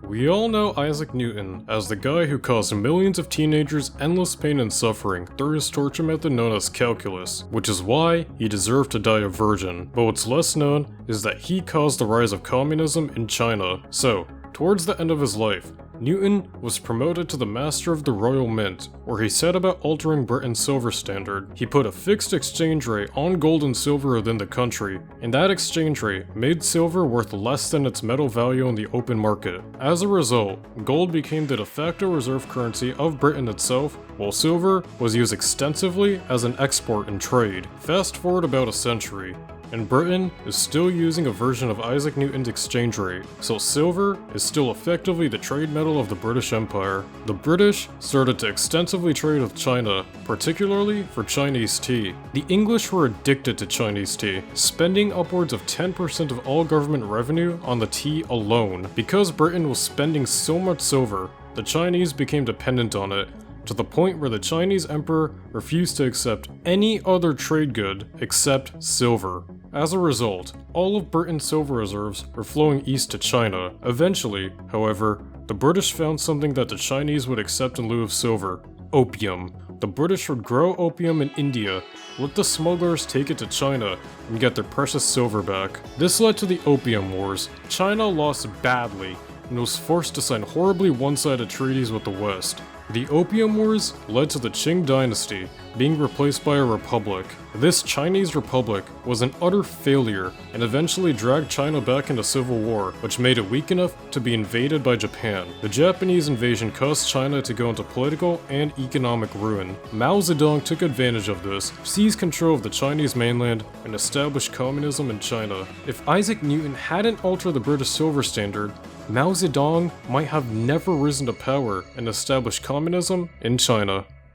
We all know Isaac Newton as the guy who caused millions of teenagers endless pain and suffering through his torture method known as calculus, which is why he deserved to die a virgin. But what's less known is that he caused the rise of communism in China. So, towards the end of his life, Newton was promoted to the Master of the Royal Mint, where he set about altering Britain's silver standard. He put a fixed exchange rate on gold and silver within the country, and that exchange rate made silver worth less than its metal value on the open market. As a result, gold became the de facto reserve currency of Britain itself, while silver was used extensively as an export and trade. Fast forward about a century, and Britain is still using a version of Isaac Newton's exchange rate, so silver is still effectively the trade metal of the British Empire. The British started to extensively trade with China, particularly for Chinese tea. The English were addicted to Chinese tea, spending upwards of 10% of all government revenue on the tea alone. Because Britain was spending so much silver, the Chinese became dependent on it, to the point where the Chinese emperor refused to accept any other trade good except silver. As a result, all of Britain's silver reserves were flowing east to China. Eventually, however, the British found something that the Chinese would accept in lieu of silver: opium. The British would grow opium in India, let the smugglers take it to China, and get their precious silver back. This led to the Opium Wars. China lost badly, and was forced to sign horribly one-sided treaties with the West. The Opium Wars led to the Qing dynasty being replaced by a republic. This Chinese republic was an utter failure and eventually dragged China back into civil war, which made it weak enough to be invaded by Japan. The Japanese invasion caused China to go into political and economic ruin. Mao Zedong took advantage of this, seized control of the Chinese mainland, and established communism in China. If Isaac Newton hadn't altered the British silver standard, Mao Zedong might have never risen to power and established communism in China.